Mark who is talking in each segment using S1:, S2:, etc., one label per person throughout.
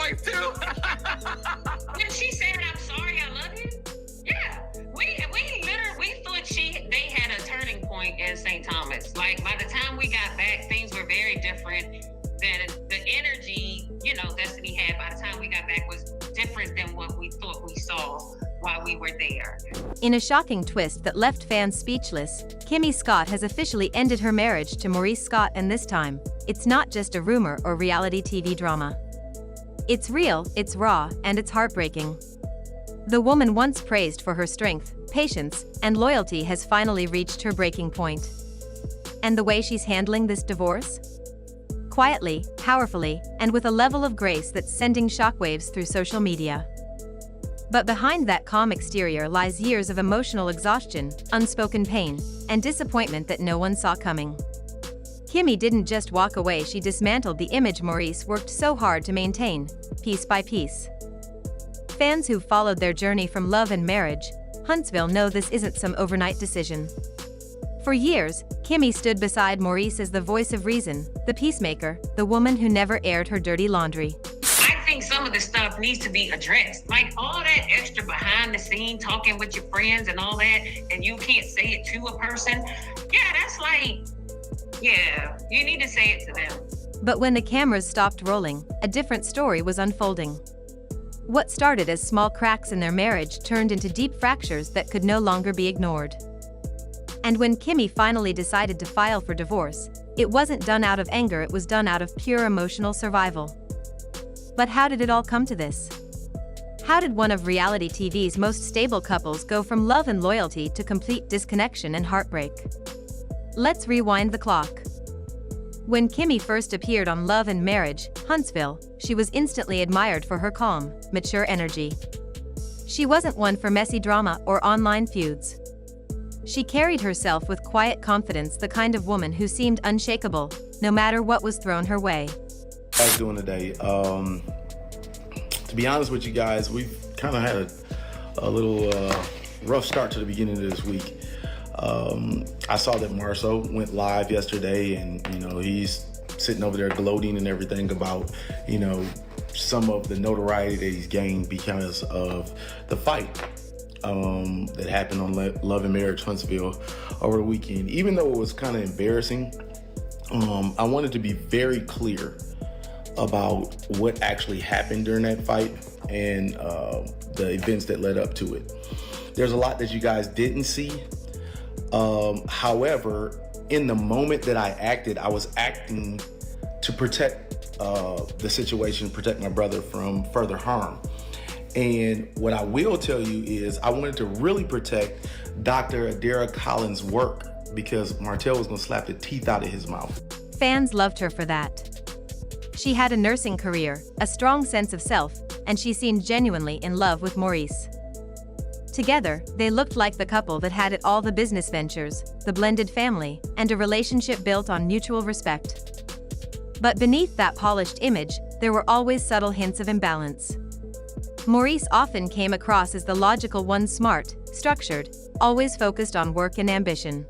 S1: wife too.
S2: When she said, "I'm sorry, I love you," yeah, we thought they had a turning point in St. Thomas. Like by the time we got back, things were very different. Than the energy, Destiny had by the time we got back was different than what we thought we saw while we were there.
S3: In a shocking twist that left fans speechless, Kimmi Scott has officially ended her marriage to Maurice Scott, and this time, it's not just a rumor or reality TV drama. It's real, it's raw, and it's heartbreaking. The woman once praised for her strength, patience, and loyalty has finally reached her breaking point. And the way she's handling this divorce? Quietly, powerfully, and with a level of grace that's sending shockwaves through social media. But behind that calm exterior lies years of emotional exhaustion, unspoken pain, and disappointment that no one saw coming. Kimmi didn't just walk away, she dismantled the image Maurice worked so hard to maintain, piece by piece. Fans who've followed their journey from love and marriage, Huntsville know this isn't some overnight decision. For years, Kimmi stood beside Maurice as the voice of reason, the peacemaker, the woman who never aired her dirty laundry.
S2: I think some of the stuff needs to be addressed. Like all that extra behind the scene talking with your friends and all that, and you can't say it to a person. Yeah, that's like, yeah, you need to say it to them.
S3: But when the cameras stopped rolling, a different story was unfolding. What started as small cracks in their marriage turned into deep fractures that could no longer be ignored. And when Kimmi finally decided to file for divorce, it wasn't done out of anger, it was done out of pure emotional survival. But how did it all come to this? How did one of reality TV's most stable couples go from love and loyalty to complete disconnection and heartbreak? Let's rewind the clock. When Kimmi first appeared on Love and Marriage, Huntsville, she was instantly admired for her calm, mature energy. She wasn't one for messy drama or online feuds. She carried herself with quiet confidence, the kind of woman who seemed unshakable, no matter what was thrown her way.
S4: How you doing today? To be honest with you guys, we've kind of had a little rough start to the beginning of this week. I saw that Marceau went live yesterday, and he's sitting over there gloating and everything about some of the notoriety that he's gained because of the fight that happened on Love and Marriage Huntsville over the weekend. Even though it was kind of embarrassing, I wanted to be very clear about what actually happened during that fight and the events that led up to it. There's a lot that you guys didn't see. However, in the moment that I acted, I was acting to protect the situation, protect my brother from further harm. And what I will tell you is I wanted to really protect Dr. Adara Collins' work because Martell was going to slap the teeth out of his mouth.
S3: Fans loved her for that. She had a nursing career, a strong sense of self, and she seemed genuinely in love with Maurice. Together, they looked like the couple that had it all: the business ventures, the blended family, and a relationship built on mutual respect. But beneath that polished image, there were always subtle hints of imbalance. Maurice often came across as the logical one, smart, structured, always focused on work and ambition.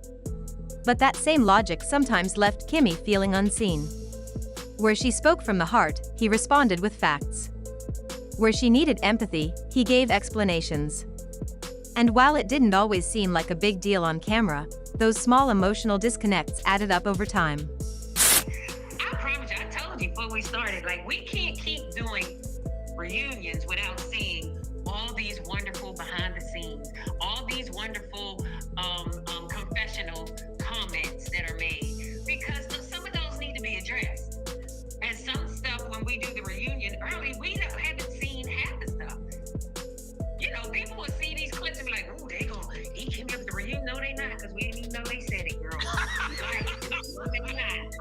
S3: But that same logic sometimes left Kimmi feeling unseen. Where she spoke from the heart, he responded with facts. Where she needed empathy, he gave explanations. And while it didn't always seem like a big deal on camera, those small emotional disconnects added up over time.
S2: I promise you, I told you before we started, we can't keep doing reunions without seeing all these wonderful behind the scenes, all these wonderful confessional comments that are made, because some of those need to be addressed. And some stuff, when we do the reunion early, haven't seen half the stuff. People will see these clips and be like, "Ooh, they gonna eat Kimmi up at the reunion." No, they not, because we didn't even know they said it, girl. They not.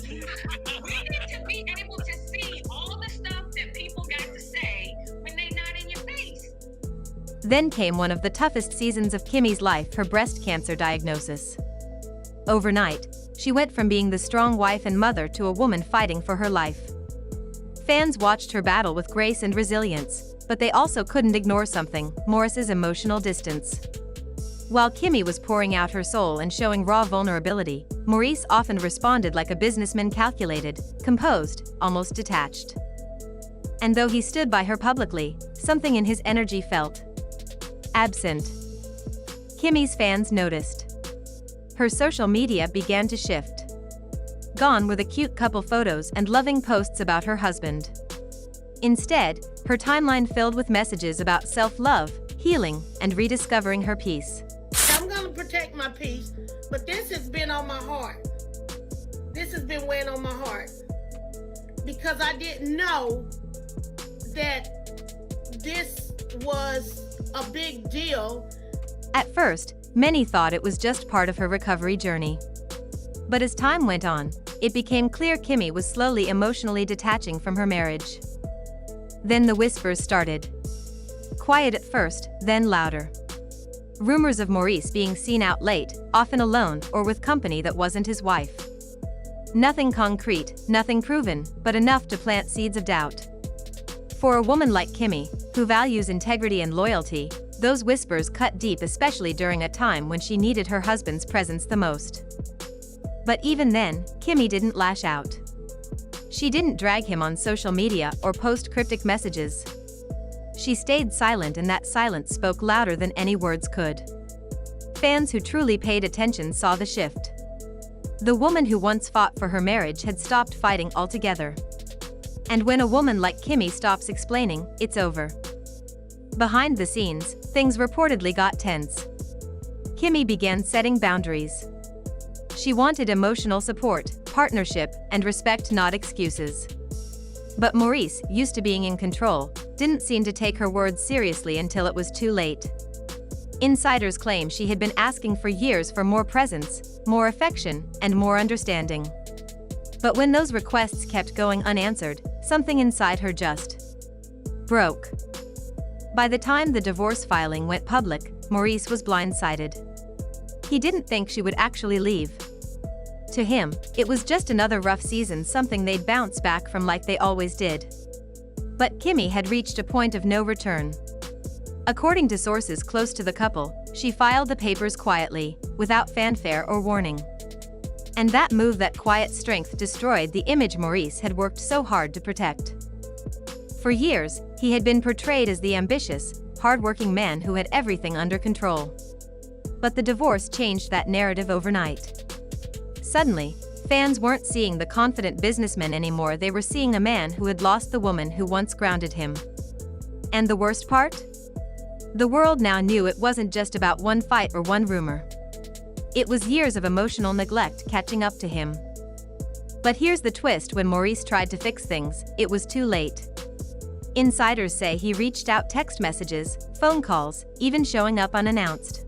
S2: We need to be able to see all the stuff that people got to say when they're not in your face.
S3: Then came one of the toughest seasons of Kimmi's life, her breast cancer diagnosis. Overnight, she went from being the strong wife and mother to a woman fighting for her life. Fans watched her battle with grace and resilience, but they also couldn't ignore something: Maurice's emotional distance. While Kimmi was pouring out her soul and showing raw vulnerability, Maurice often responded like a businessman: calculated, composed, almost detached. And though he stood by her publicly, something in his energy felt absent. Kimmi's fans noticed. Her social media began to shift. Gone were the cute couple photos and loving posts about her husband. Instead, her timeline filled with messages about self-love, healing, and rediscovering her peace.
S1: I'm gonna protect my peace, but this has been on my heart. This has been weighing on my heart because I didn't know that this was a big deal.
S3: At first, many thought it was just part of her recovery journey. But as time went on, it became clear Kimmi was slowly emotionally detaching from her marriage. Then the whispers started. Quiet at first, then louder. Rumors of Maurice being seen out late, often alone or with company that wasn't his wife. Nothing concrete, nothing proven, but enough to plant seeds of doubt. For a woman like Kimmi, who values integrity and loyalty, those whispers cut deep, especially during a time when she needed her husband's presence the most. But even then, Kimmi didn't lash out. She didn't drag him on social media or post cryptic messages. She stayed silent, and that silence spoke louder than any words could. Fans who truly paid attention saw the shift. The woman who once fought for her marriage had stopped fighting altogether. And when a woman like Kimmi stops explaining, it's over. Behind the scenes, things reportedly got tense. Kimmi began setting boundaries. She wanted emotional support, partnership, and respect, not excuses. But Maurice, used to being in control, didn't seem to take her words seriously until it was too late. Insiders claim she had been asking for years for more presence, more affection, and more understanding. But when those requests kept going unanswered, something inside her just broke. By the time the divorce filing went public, Maurice was blindsided. He didn't think she would actually leave. To him, it was just another rough season, something they'd bounce back from like they always did. But Kimmi had reached a point of no return. According to sources close to the couple, she filed the papers quietly, without fanfare or warning. And that move, that quiet strength, destroyed the image Maurice had worked so hard to protect. For years, he had been portrayed as the ambitious, hardworking man who had everything under control. But the divorce changed that narrative overnight. Suddenly, fans weren't seeing the confident businessman anymore, they were seeing a man who had lost the woman who once grounded him. And the worst part? The world now knew it wasn't just about one fight or one rumor. It was years of emotional neglect catching up to him. But here's the twist: when Maurice tried to fix things, it was too late. Insiders say he reached out, text messages, phone calls, even showing up unannounced.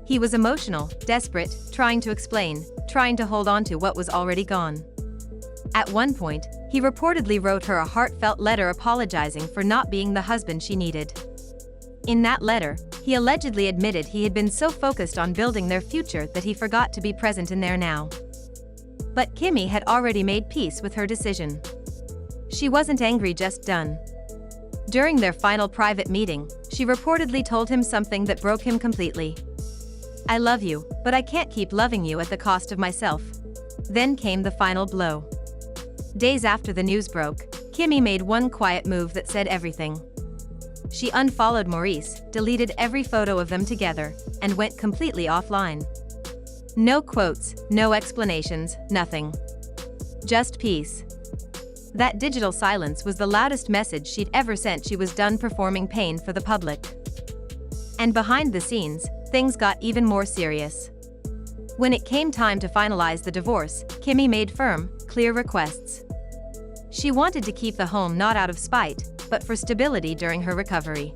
S3: He was emotional, desperate, trying to explain, trying to hold on to what was already gone. At one point, he reportedly wrote her a heartfelt letter apologizing for not being the husband she needed. In that letter, he allegedly admitted he had been so focused on building their future that he forgot to be present in their now. But Kimmi had already made peace with her decision. She wasn't angry, just done. During their final private meeting, she reportedly told him something that broke him completely. "I love you, but I can't keep loving you at the cost of myself." Then came the final blow. Days after the news broke, Kimmi made one quiet move that said everything. She unfollowed Maurice, deleted every photo of them together, and went completely offline. No quotes, no explanations, nothing. Just peace. That digital silence was the loudest message she'd ever sent. She was done performing pain for the public. And behind the scenes, things got even more serious. When it came time to finalize the divorce, Kimmi made firm, clear requests. She wanted to keep the home not out of spite, but for stability during her recovery.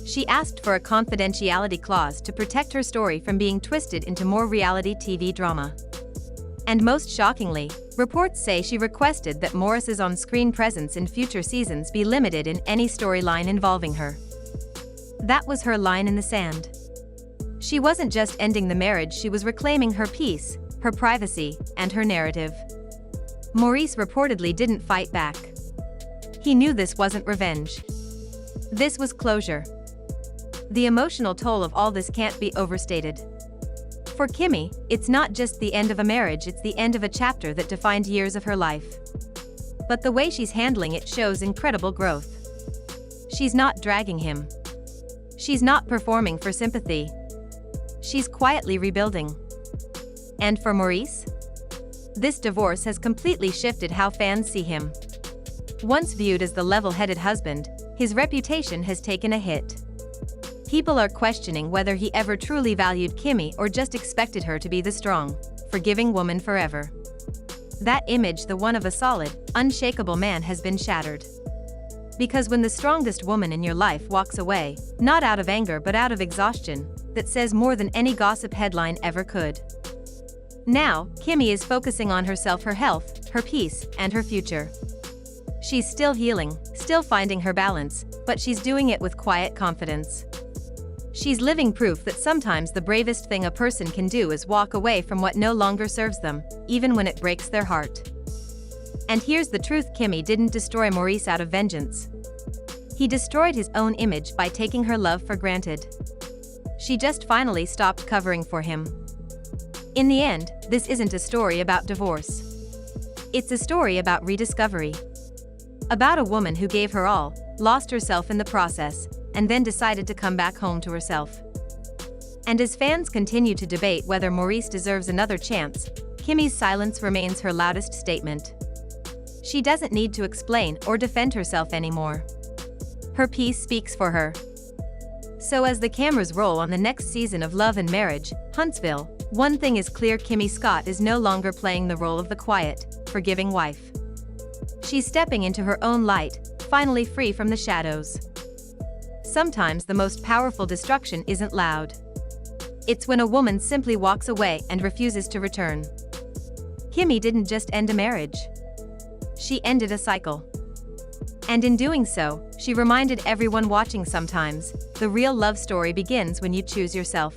S3: She asked for a confidentiality clause to protect her story from being twisted into more reality TV drama. And most shockingly, reports say she requested that Maurice's on-screen presence in future seasons be limited in any storyline involving her. That was her line in the sand. She wasn't just ending the marriage, she was reclaiming her peace, her privacy, and her narrative. Maurice reportedly didn't fight back. He knew this wasn't revenge. This was closure. The emotional toll of all this can't be overstated. For Kimmi, it's not just the end of a marriage, it's the end of a chapter that defined years of her life. but the way she's handling it shows incredible growth. She's not dragging him. She's not performing for sympathy. She's quietly rebuilding. And for Maurice? This divorce has completely shifted how fans see him. Once viewed as the level-headed husband, his reputation has taken a hit. People are questioning whether he ever truly valued Kimmi or just expected her to be the strong, forgiving woman forever. That image, the one of a solid, unshakable man, has been shattered. Because when the strongest woman in your life walks away, not out of anger but out of exhaustion, that says more than any gossip headline ever could. Now, Kimmi is focusing on herself, her health, her peace, and her future. She's still healing, still finding her balance, but she's doing it with quiet confidence. She's living proof that sometimes the bravest thing a person can do is walk away from what no longer serves them, even when it breaks their heart. And here's the truth: Kimmi didn't destroy Maurice out of vengeance. He destroyed his own image by taking her love for granted. She just finally stopped covering for him. In the end, this isn't a story about divorce. It's a story about rediscovery. About a woman who gave her all, lost herself in the process, and then decided to come back home to herself. And as fans continue to debate whether Maurice deserves another chance, Kimmi's silence remains her loudest statement. She doesn't need to explain or defend herself anymore. Her peace speaks for her. So as the cameras roll on the next season of Love and Marriage, Huntsville, one thing is clear: Kimmi Scott is no longer playing the role of the quiet, forgiving wife. She's stepping into her own light, finally free from the shadows. Sometimes the most powerful destruction isn't loud. It's when a woman simply walks away and refuses to return. Kimmi didn't just end a marriage. She ended a cycle. And in doing so, she reminded everyone watching sometimes, the real love story begins when you choose yourself.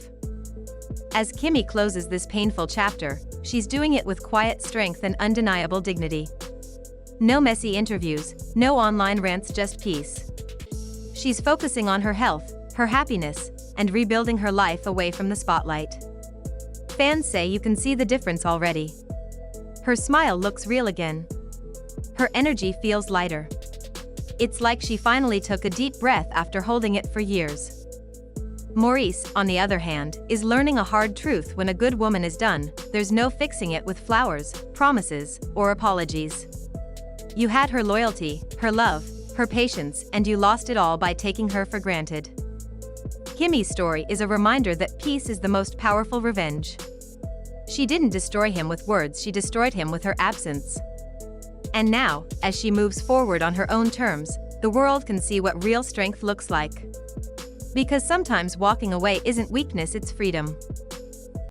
S3: As Kimmi closes this painful chapter, she's doing it with quiet strength and undeniable dignity. No messy interviews, no online rants, just peace. She's focusing on her health, her happiness, and rebuilding her life away from the spotlight. Fans say you can see the difference already. Her smile looks real again. Her energy feels lighter. It's like she finally took a deep breath after holding it for years. Maurice, on the other hand, is learning a hard truth: when a good woman is done, there's no fixing it with flowers, promises, or apologies. You had her loyalty, her love, her patience, and you lost it all by taking her for granted. Kimmi's story is a reminder that peace is the most powerful revenge. She didn't destroy him with words, she destroyed him with her absence. And now, as she moves forward on her own terms, the world can see what real strength looks like. Because sometimes walking away isn't weakness, it's freedom.